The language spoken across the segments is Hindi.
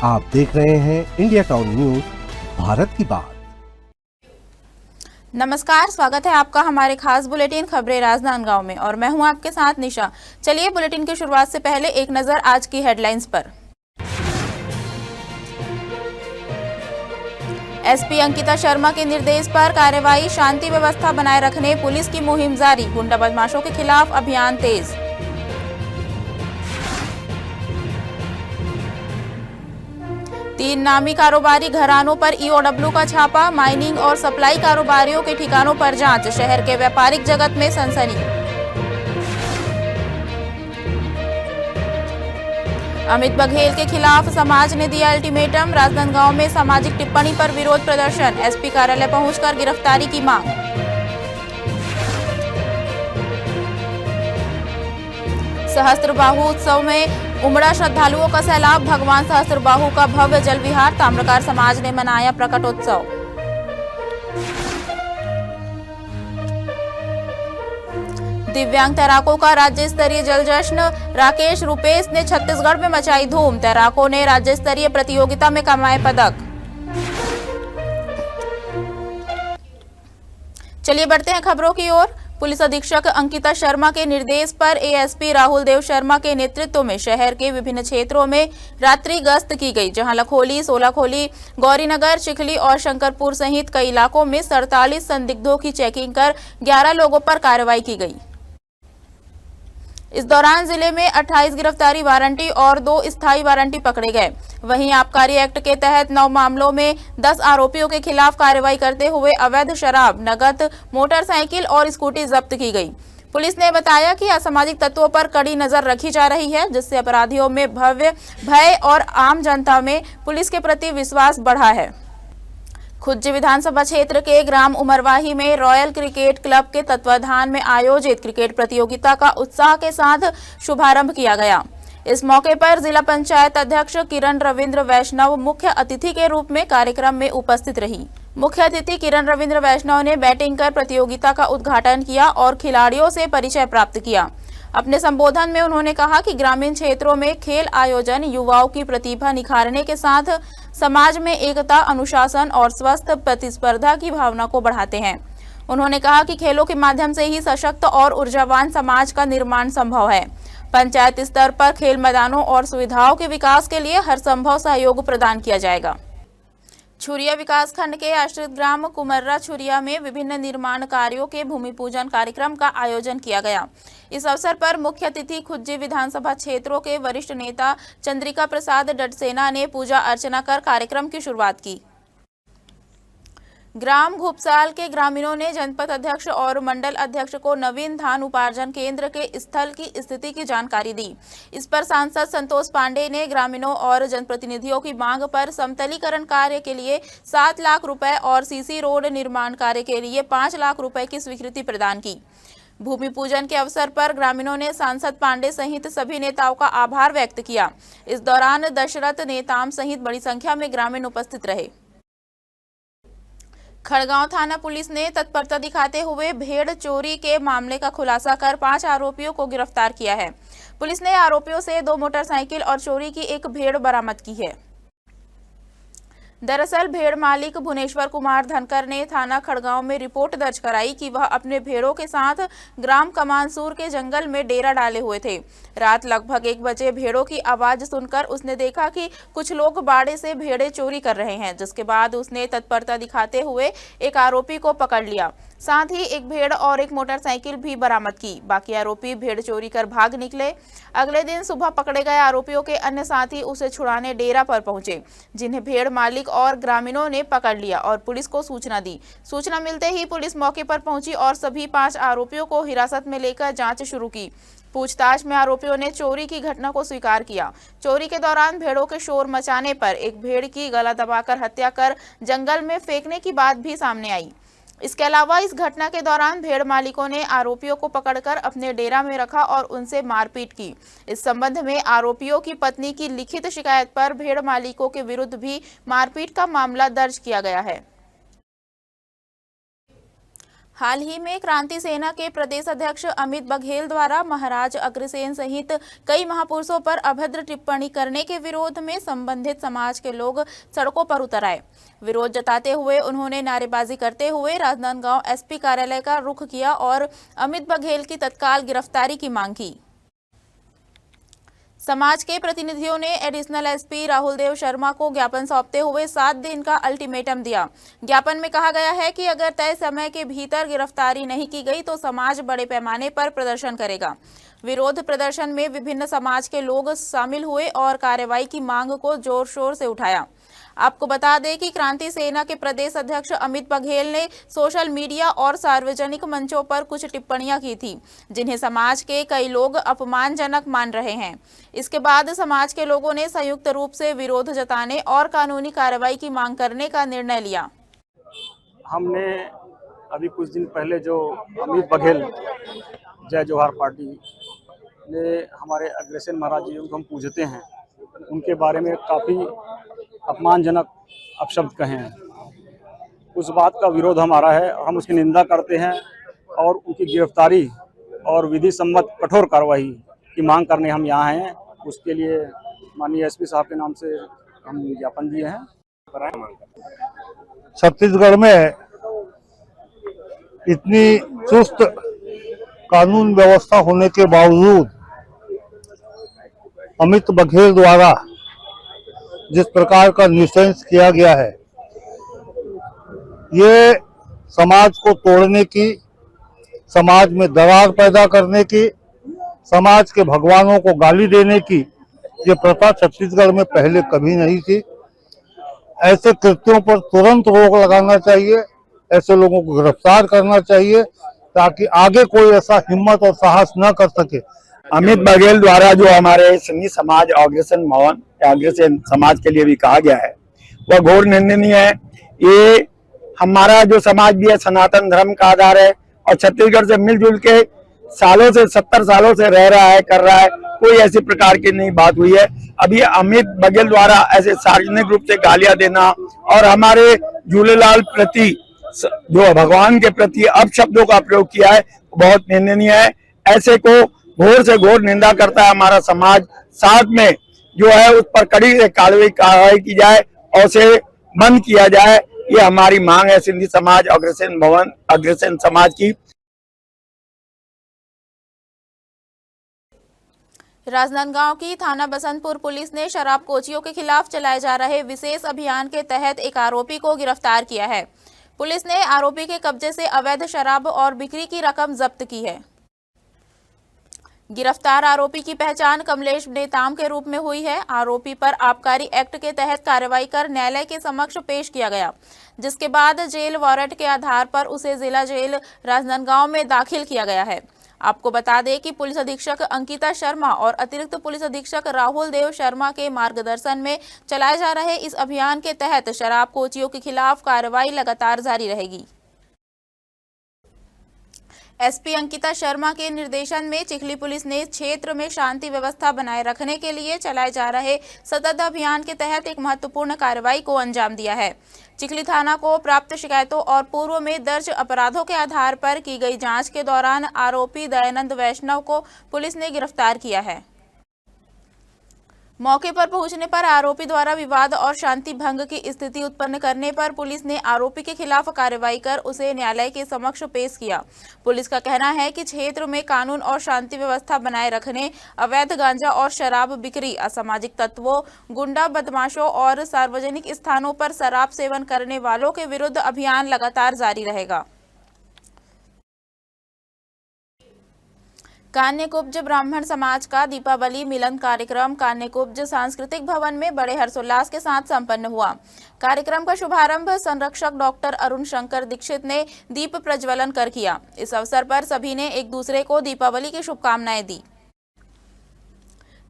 आप देख रहे हैं इंडिया टाउन न्यूज, भारत की बात। नमस्कार, स्वागत है आपका हमारे खास बुलेटिन खबरें राजनांदगांव में और मैं हूं आपके साथ निशा। चलिए बुलेटिन की शुरुआत से पहले एक नजर आज की हेडलाइंस पर। एसपी अंकिता शर्मा के निर्देश पर कार्रवाई, शांति व्यवस्था बनाए रखने पुलिस की मुहिम जारी, गुंडा बदमाशों के खिलाफ अभियान तेज। तीन नामी कारोबारी घरानों पर ईओडब्ल्यू का छापा, माइनिंग और सप्लाई कारोबारियों के ठिकानों पर जांच, शहर के व्यापारिक जगत में सनसनी। अमित बघेल के खिलाफ समाज ने दिया अल्टीमेटम, राजनांदगांव में सामाजिक टिप्पणी पर विरोध प्रदर्शन, एसपी कार्यालय पहुंचकर गिरफ्तारी की मांग। सहस्त्रबाहु उत्सव में उमड़ा श्रद्धालुओं का सैलाब, भगवान सहस्त्रबाहु का भव्य जल विहार, ताम्रकार समाज ने मनाया प्रकटोत्सव। दिव्यांग तैराकों का राज्य स्तरीय जल जश्न, राकेश रुपेश ने छत्तीसगढ़ में मचाई धूम, तैराकों ने राज्य स्तरीय प्रतियोगिता में कमाए पदक। चलिए बढ़ते हैं खबरों की ओर। पुलिस अधीक्षक अंकिता शर्मा के निर्देश पर एएसपी राहुल देव शर्मा के नेतृत्व में शहर के विभिन्न क्षेत्रों में रात्रि गश्त की गई, जहां लखोली, सोलाखोली, गौरीनगर, चिखली और शंकरपुर सहित कई इलाकों में 47 संदिग्धों की चेकिंग कर 11 लोगों पर कार्रवाई की गई। इस दौरान जिले में 28 गिरफ्तारी वारंटी और 2 स्थायी वारंटी पकड़े गए। वहीं आबकारी एक्ट के तहत 9 मामलों में 10 आरोपियों के खिलाफ कार्रवाई करते हुए अवैध शराब, नकद, मोटरसाइकिल और स्कूटी जब्त की गई। पुलिस ने बताया कि असामाजिक तत्वों पर कड़ी नजर रखी जा रही है, जिससे अपराधियों में भय और आम जनता में पुलिस के प्रति विश्वास बढ़ा है। खुज्जी विधानसभा क्षेत्र के ग्राम उमरवाही में रॉयल क्रिकेट क्लब के तत्वाधान में आयोजित क्रिकेट प्रतियोगिता का उत्साह के साथ शुभारंभ किया गया। इस मौके पर जिला पंचायत अध्यक्ष किरण रविंद्र वैष्णव मुख्य अतिथि के रूप में कार्यक्रम में उपस्थित रही। मुख्य अतिथि किरण रविंद्र वैष्णव ने बैटिंग कर प्रतियोगिता का उद्घाटन किया और खिलाड़ियों से परिचय प्राप्त किया। अपने संबोधन में उन्होंने कहा कि ग्रामीण क्षेत्रों में खेल आयोजन युवाओं की प्रतिभा निखारने के साथ समाज में एकता, अनुशासन और स्वस्थ प्रतिस्पर्धा की भावना को बढ़ाते हैं। उन्होंने कहा कि खेलों के माध्यम से ही सशक्त और ऊर्जावान समाज का निर्माण संभव है। पंचायत स्तर पर खेल मैदानों और सुविधाओं के विकास के लिए हर संभव सहयोग प्रदान किया जाएगा। छुरिया विकास खंड के आश्रित ग्राम कुमर्रा छुरिया में विभिन्न निर्माण कार्यों के भूमि पूजन कार्यक्रम का आयोजन किया गया। इस अवसर पर मुख्य अतिथि खुज्जी विधानसभा क्षेत्रों के वरिष्ठ नेता चंद्रिका प्रसाद डडसेना ने पूजा अर्चना कर कार्यक्रम की शुरुआत की। ग्राम घुपसाल के ग्रामीणों ने जनपद अध्यक्ष और मंडल अध्यक्ष को नवीन धान उपार्जन केंद्र के स्थल की स्थिति की जानकारी दी। इस पर सांसद संतोष पांडे ने ग्रामीणों और जनप्रतिनिधियों की मांग पर समतलीकरण कार्य के लिए 7 लाख रुपए और सीसी रोड निर्माण कार्य के लिए 5 लाख रुपए की स्वीकृति प्रदान की। भूमि पूजन के अवसर पर ग्रामीणों ने सांसद पांडे सहित सभी नेताओं का आभार व्यक्त किया। इस दौरान दशरथ नेताम सहित बड़ी संख्या में ग्रामीण उपस्थित रहे। खड़गांव थाना पुलिस ने तत्परता दिखाते हुए भेड़ चोरी के मामले का खुलासा कर 5 आरोपियों को गिरफ्तार किया है। पुलिस ने आरोपियों से 2 मोटरसाइकिल और चोरी की 1 भेड़ बरामद की है। दरअसल भेड़ मालिक भुवनेश्वर कुमार धनकर ने थाना खड़गांव में रिपोर्ट दर्ज कराई कि वह अपने भेड़ों के साथ ग्राम कमानसूर के जंगल में डेरा डाले हुए थे। रात लगभग 1 बजे भेड़ों की आवाज सुनकर उसने देखा कि कुछ लोग बाड़े से भेड़ें चोरी कर रहे हैं, जिसके बाद उसने तत्परता दिखाते हुए एक आरोपी को पकड़ लिया। साथ ही 1 भेड़ और 1 मोटरसाइकिल भी बरामद की। बाकी आरोपी भेड़ चोरी कर भाग निकले। अगले दिन सुबह पकड़े गए आरोपियों के अन्य साथी उसे छुड़ाने डेरा पर पहुंचे, जिन्हें भेड़ मालिक और ग्रामीणों ने पकड़ लिया और पुलिस को सूचना दी। सूचना मिलते ही पुलिस मौके पर पहुंची और सभी 5 आरोपियों को हिरासत में लेकर जांच शुरू की। पूछताछ में आरोपियों ने चोरी की घटना को स्वीकार किया। चोरी के दौरान भेड़ों के शोर मचाने पर एक भेड़ की गला दबाकर हत्या कर जंगल में फेंकने की बात भी सामने आई। इसके अलावा इस घटना के दौरान भेड़ मालिकों ने आरोपियों को पकड़कर अपने डेरा में रखा और उनसे मारपीट की। इस संबंध में आरोपियों की पत्नी की लिखित शिकायत पर भेड़ मालिकों के विरुद्ध भी मारपीट का मामला दर्ज किया गया है। हाल ही में क्रांति सेना के प्रदेश अध्यक्ष अमित बघेल द्वारा महाराज अग्रसेन सहित कई महापुरुषों पर अभद्र टिप्पणी करने के विरोध में संबंधित समाज के लोग सड़कों पर उतर आए। विरोध जताते हुए उन्होंने नारेबाजी करते हुए राजनांदगांव एसपी कार्यालय का रुख किया और अमित बघेल की तत्काल गिरफ्तारी की मांग की। समाज के प्रतिनिधियों ने एडिशनल एसपी राहुल देव शर्मा को ज्ञापन सौंपते हुए 7 दिन का अल्टीमेटम दिया। ज्ञापन में कहा गया है कि अगर तय समय के भीतर गिरफ्तारी नहीं की गई तो समाज बड़े पैमाने पर प्रदर्शन करेगा। विरोध प्रदर्शन में विभिन्न समाज के लोग शामिल हुए और कार्रवाई की मांग को जोर शोर से उठाया। आपको बता दें कि क्रांति सेना के प्रदेश अध्यक्ष अमित बघेल ने सोशल मीडिया और सार्वजनिक मंचों पर कुछ टिप्पणियां की थी, जिन्हें समाज के कई लोग अपमानजनक मान रहे हैं। इसके बाद समाज के लोगों ने संयुक्त रूप से विरोध जताने और कानूनी कार्रवाई की मांग करने का निर्णय लिया। हमने अभी कुछ दिन पहले जो अमित बघेल जय जोहार पार्टी ने हमारे अग्रसेन महाराज जी को हम पूजते हैं, उनके बारे में काफ़ी अपमानजनक अपशब्द कहे हैं। उस बात का विरोध हमारा है और हम उसकी निंदा करते हैं और उनकी गिरफ्तारी और विधि सम्मत कठोर कार्रवाई की मांग करने हम यहाँ हैं। उसके लिए माननीय एसपी साहब के नाम से हम ज्ञापन दिए हैं। छत्तीसगढ़ में इतनी चुस्त कानून व्यवस्था होने के बावजूद अमित बघेल द्वारा जिस प्रकार का न्यूसेंस किया गया है, ये समाज को तोड़ने की, समाज में दरार पैदा करने की, समाज के भगवानों को गाली देने की ये प्रथा छत्तीसगढ़ में पहले कभी नहीं थी। ऐसे कृत्यों पर तुरंत रोक लगाना चाहिए, ऐसे लोगों को गिरफ्तार करना चाहिए ताकि आगे कोई ऐसा हिम्मत और साहस न कर सके। अमित बघेल द्वारा जो हमारे सिंधी समाज अग्रसेन भवन या अग्रसेन समाज के लिए भी कहा गया है वह घोर निंदनीय है। ये हमारा जो समाज भी है सनातन धर्म का आधार है और छत्तीसगढ़ से मिलजुल के सालों से 70 सालों से रह रहा है, कर रहा है। कोई ऐसी प्रकार की नहीं बात हुई है। अभी अमित बघेल द्वारा ऐसे सार्वजनिक रूप से गालियां देना और हमारे झूलेलाल प्रति जो भगवान के प्रति अपशब्दों का प्रयोग किया है बहुत निंदनीय है। ऐसे को घोर से घोर निंदा करता है हमारा समाज। साथ में जो है उस पर कड़ी से कार्रवाई की जाए और उसे बंद किया जाए, ये हमारी मांग है सिंधी समाज अग्रसेन भवन अग्रसेन समाज की। राजनांदगांव की थाना बसंतपुर पुलिस ने शराब कोचियों के खिलाफ चलाए जा रहे विशेष अभियान के तहत एक आरोपी को गिरफ्तार किया है। पुलिस ने आरोपी के कब्जे से अवैध शराब और बिक्री की रकम जब्त की है। गिरफ्तार आरोपी की पहचान कमलेश नेताम के रूप में हुई है। आरोपी पर आबकारी एक्ट के तहत कार्रवाई कर न्यायालय के समक्ष पेश किया गया, जिसके बाद जेल वारंट के आधार पर उसे जिला जेल राजनांदगांव में दाखिल किया गया है। आपको बता दें कि पुलिस अधीक्षक अंकिता शर्मा और अतिरिक्त पुलिस अधीक्षक राहुल देव शर्मा के मार्गदर्शन में चलाए जा रहे इस अभियान के तहत शराब कोचियों के खिलाफ कार्रवाई लगातार जारी रहेगी। एसपी अंकिता शर्मा के निर्देशन में चिखली पुलिस ने क्षेत्र में शांति व्यवस्था बनाए रखने के लिए चलाए जा रहे सतत अभियान के तहत एक महत्वपूर्ण कार्रवाई को अंजाम दिया है। चिखली थाना को प्राप्त शिकायतों और पूर्व में दर्ज अपराधों के आधार पर की गई जांच के दौरान आरोपी दयानंद वैष्णव को पुलिस ने गिरफ्तार किया है। मौके पर पहुंचने पर आरोपी द्वारा विवाद और शांति भंग की स्थिति उत्पन्न करने पर पुलिस ने आरोपी के खिलाफ कार्रवाई कर उसे न्यायालय के समक्ष पेश किया। पुलिस का कहना है कि क्षेत्र में कानून और शांति व्यवस्था बनाए रखने, अवैध गांजा और शराब बिक्री, असामाजिक तत्वों, गुंडा बदमाशों और सार्वजनिक स्थानों पर शराब सेवन करने वालों के विरुद्ध अभियान लगातार जारी रहेगा। कान्यकुब्ज ब्राह्मण समाज का दीपावली मिलन कार्यक्रम कान्यकुब्ज सांस्कृतिक भवन में बड़े हर्षोल्लास के साथ संपन्न हुआ। कार्यक्रम का शुभारंभ संरक्षक डॉक्टर अरुण शंकर दीक्षित ने दीप प्रज्वलन कर किया। इस अवसर पर सभी ने एक दूसरे को दीपावली की शुभकामनाएं दी।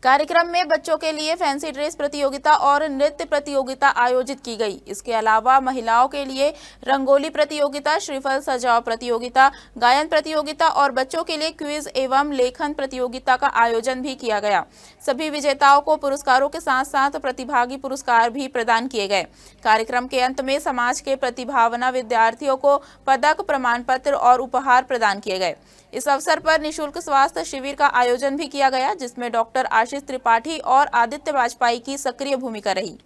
कार्यक्रम में बच्चों के लिए फैंसी ड्रेस प्रतियोगिता और नृत्य प्रतियोगिता आयोजित की गई। इसके अलावा महिलाओं के लिए रंगोली प्रतियोगिता, श्रीफल सजाओ प्रतियोगिता, गायन प्रतियोगिता और बच्चों के लिए क्विज एवं लेखन प्रतियोगिता का आयोजन भी किया गया। सभी विजेताओं को पुरस्कारों के साथ साथ प्रतिभागी पुरस्कार भी प्रदान किए गए। कार्यक्रम के अंत में समाज के प्रतिभावान विद्यार्थियों को पदक, प्रमाण पत्र और उपहार प्रदान किए गए। इस अवसर पर निःशुल्क स्वास्थ्य शिविर का आयोजन भी किया गया, जिसमें डॉक्टर आशीष त्रिपाठी और आदित्य वाजपेयी की सक्रिय भूमिका रही।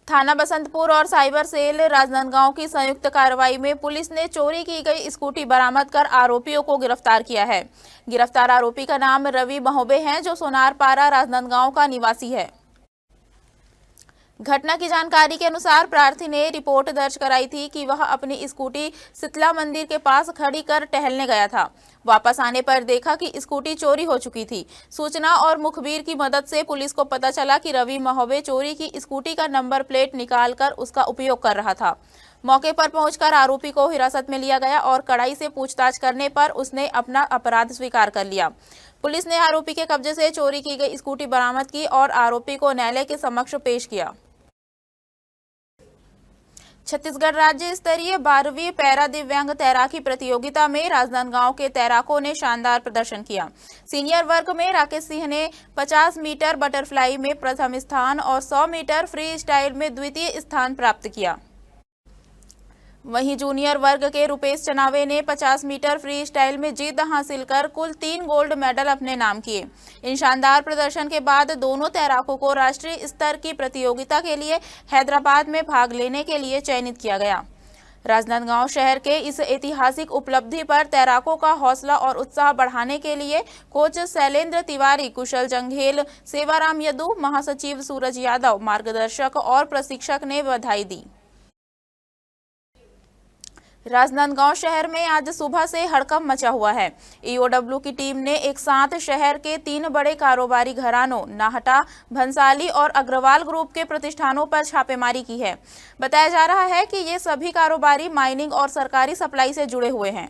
थाना बसंतपुर और साइबर सेल राजनांदगांव की संयुक्त कार्रवाई में पुलिस ने चोरी की गई स्कूटी बरामद कर आरोपियों को गिरफ्तार किया है। गिरफ्तार आरोपी का नाम रवि महोबे है, जो सोनारपारा राजनांदगांव का निवासी है। घटना की जानकारी के अनुसार प्रार्थी ने रिपोर्ट दर्ज कराई थी कि वह अपनी स्कूटी शीतला मंदिर के पास खड़ी कर टहलने गया था। वापस आने पर देखा कि स्कूटी चोरी हो चुकी थी। सूचना और मुखबिर की मदद से पुलिस को पता चला कि रवि महोबे चोरी की स्कूटी का नंबर प्लेट निकालकर उसका उपयोग कर रहा था। मौके पर पहुंचकर आरोपी को हिरासत में लिया गया और कड़ाई से पूछताछ करने पर उसने अपना अपराध स्वीकार कर लिया। पुलिस ने आरोपी के कब्जे से चोरी की गई स्कूटी बरामद की और आरोपी को न्यायालय के समक्ष पेश किया। छत्तीसगढ़ राज्य स्तरीय 12वीं पैरा दिव्यांग तैराकी प्रतियोगिता में राजनांदगांव के तैराकों ने शानदार प्रदर्शन किया। सीनियर वर्ग में राकेश सिंह ने 50 मीटर बटरफ्लाई में प्रथम स्थान और 100 मीटर फ्री स्टाइल में द्वितीय स्थान प्राप्त किया। वहीं जूनियर वर्ग के रुपेश चनावे ने 50 मीटर फ्री स्टाइल में जीत हासिल कर कुल 3 गोल्ड मेडल अपने नाम किए। इन शानदार प्रदर्शन के बाद दोनों तैराकों को राष्ट्रीय स्तर की प्रतियोगिता के लिए हैदराबाद में भाग लेने के लिए चयनित किया गया। राजनांदगांव शहर के इस ऐतिहासिक उपलब्धि पर तैराकों का हौसला और उत्साह बढ़ाने के लिए कोच शैलेंद्र तिवारी, कुशल जंघेल, सेवाराम यदु, महासचिव सूरज यादव, मार्गदर्शक और प्रशिक्षक ने बधाई दी। राजनांदगांव शहर में आज सुबह से हड़कंप मचा हुआ है। ईओडब्ल्यू की टीम ने एक साथ शहर के 3 बड़े कारोबारी घरानों नाहटा, भंसाली और अग्रवाल ग्रुप के प्रतिष्ठानों पर छापेमारी की है। बताया जा रहा है कि ये सभी कारोबारी माइनिंग और सरकारी सप्लाई से जुड़े हुए हैं।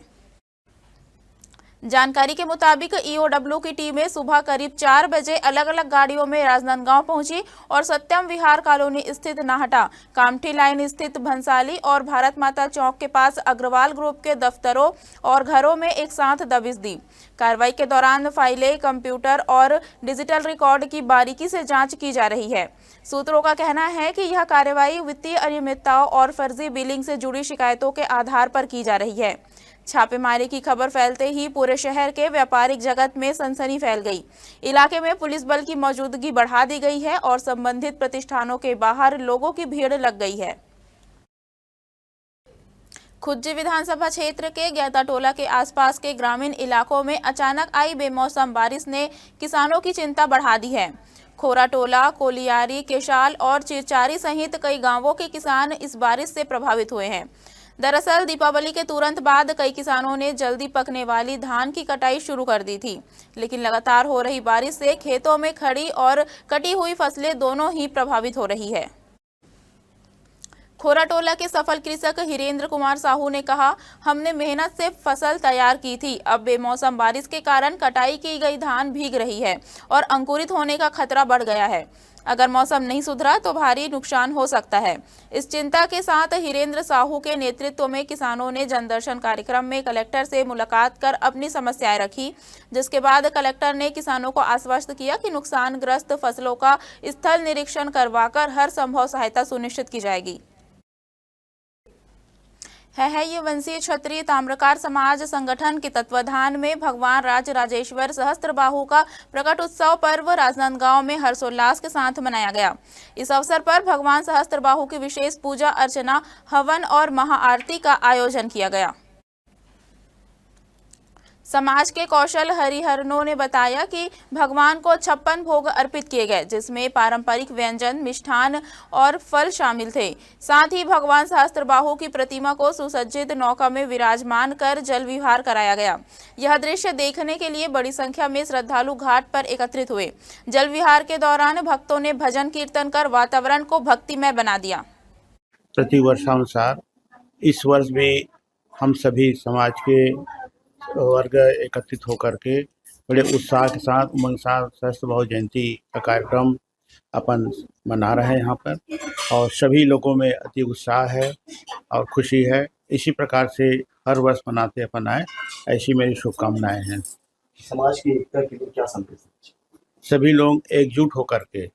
जानकारी के मुताबिक ईओडब्ल्यू की टीमें सुबह करीब 4 बजे अलग अलग गाड़ियों में राजनांदगांव पहुंची और सत्यम विहार कॉलोनी स्थित नाहटा, कामठी लाइन स्थित भंसाली और भारत माता चौक के पास अग्रवाल ग्रुप के दफ्तरों और घरों में एक साथ दबिश दी। कार्रवाई के दौरान फाइलें, कंप्यूटर और डिजिटल रिकॉर्ड की बारीकी से जांच की जा रही है। सूत्रों का कहना है कि यह कार्रवाई वित्तीय अनियमितताओं और फर्जी बिलिंग से जुड़ी शिकायतों के आधार पर की जा रही है। छापेमारी की खबर फैलते ही पूरे शहर के व्यापारिक जगत में सनसनी फैल गई। इलाके में पुलिस बल की मौजूदगी बढ़ा दी गई है और संबंधित प्रतिष्ठानों के बाहर लोगों की भीड़ लग गई है। खुज्जी विधानसभा क्षेत्र के गैताटोला के आसपास के ग्रामीण इलाकों में अचानक आई बेमौसम बारिश ने किसानों की चिंता बढ़ा दी है। खोराटोला, कोलियारी, केशाल और चिरचारी सहित कई गांवों के किसान इस बारिश से प्रभावित हुए हैं। दरअसल दीपावली के तुरंत बाद कई किसानों ने जल्दी पकने वाली धान की कटाई शुरू कर दी थी, लेकिन लगातार हो रही बारिश से खेतों में खड़ी और कटी हुई फसलें दोनों ही प्रभावित हो रही है। खोराटोला के सफल कृषक हिरेंद्र कुमार साहू ने कहा, हमने मेहनत से फसल तैयार की थी। अब बेमौसम बारिश के कारण कटाई की गई धान भीग रही है और अंकुरित होने का खतरा बढ़ गया है। अगर मौसम नहीं सुधरा तो भारी नुकसान हो सकता है। इस चिंता के साथ हिरेंद्र साहू के नेतृत्व में किसानों ने जनदर्शन कार्यक्रम में कलेक्टर से मुलाकात कर अपनी समस्याएं रखी, जिसके बाद कलेक्टर ने किसानों को आश्वस्त किया कि नुकसानग्रस्त फसलों का स्थल निरीक्षण करवाकर हर संभव सहायता सुनिश्चित की जाएगी। है ये वंशीय क्षत्रिय ताम्रकार समाज संगठन के तत्वाधान में भगवान राजराजेश्वर सहस्त्रबाहु का प्रकट उत्सव पर्व राजनांदगांव में हर्षोल्लास के साथ मनाया गया। इस अवसर पर भगवान सहस्त्रबाहु की विशेष पूजा अर्चना, हवन और महाआरती का आयोजन किया गया। समाज के कौशल हरिहरनों ने बताया कि भगवान को 56 भोग अर्पित किए गए, जिसमें पारंपरिक व्यंजन, मिष्ठान और फल शामिल थे। साथ ही भगवान सहस्त्रबाहु की प्रतिमा को सुसज्जित नौका में विराजमान कर जल विहार कराया गया। यह दृश्य देखने के लिए बड़ी संख्या में श्रद्धालु घाट पर एकत्रित हुए। जल विहार के दौरान भक्तों ने भजन कीर्तन कर वातावरण को भक्तिमय बना दिया। प्रति वर्षानुसार इस वर्ष भी हम सभी समाज के वर्ग एकत्रित होकर के बड़े उत्साह के साथ, उमंग के साथ सहस्त्र बहु जयंती का कार्यक्रम अपन मना रहे हैं यहाँ पर, और सभी लोगों में अति उत्साह है और खुशी है। इसी प्रकार से हर वर्ष मनाते अपन आए, ऐसी मेरी शुभकामनाएं हैं। समाज की एकता के लिए क्या संदेश है? सभी लोग एकजुट होकर के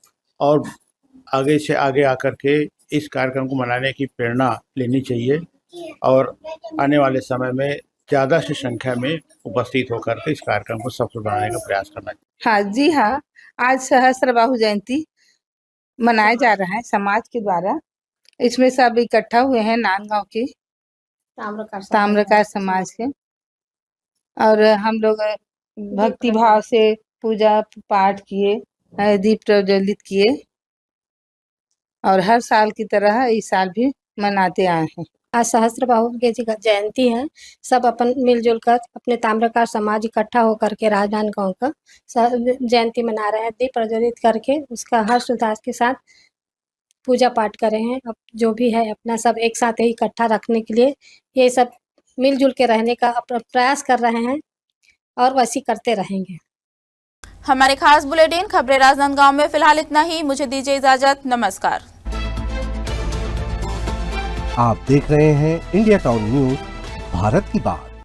और आगे से आगे आकर के इस कार्यक्रम को मनाने की प्रेरणा लेनी चाहिए, और आने वाले समय में ज़्यादा से संख्या में उपस्थित होकर के इस कार्यक्रम को सफल बनाने का प्रयास करना चाहिए। हाँ जी हाँ, आज सहस्त्र बाहु जयंती मनाया जा रहा है समाज के द्वारा। इसमें सब इकट्ठा हुए हैं नांदगांव के ताम्रकार समाज के, और हम लोग भक्ति भाव से पूजा पाठ किए, दीप प्रज्वलित किए, और हर साल की तरह इस साल भी मनाते आए हैं। आज सहस्त्र बाहु की जयंती है। सब अपन मिलजुल कर अपने ताम्रकार समाज इकट्ठा होकर के राजनांदगांव का जयंती मना रहे हैं। दीप प्रज्वलित करके उसका हर्ष उल्लास के साथ पूजा पाठ कर रहे हैं। अब जो भी है अपना सब एक साथ ही इकट्ठा रखने के लिए ये सब मिलजुल के रहने का प्रयास कर रहे हैं, और वैसे करते रहेंगे। हमारे खास बुलेटिन खबरें राजनांदगांव में फिलहाल इतना ही। मुझे दीजिए इजाजत। नमस्कार। आप देख रहे हैं इंडिया टाउन न्यूज, भारत की बात।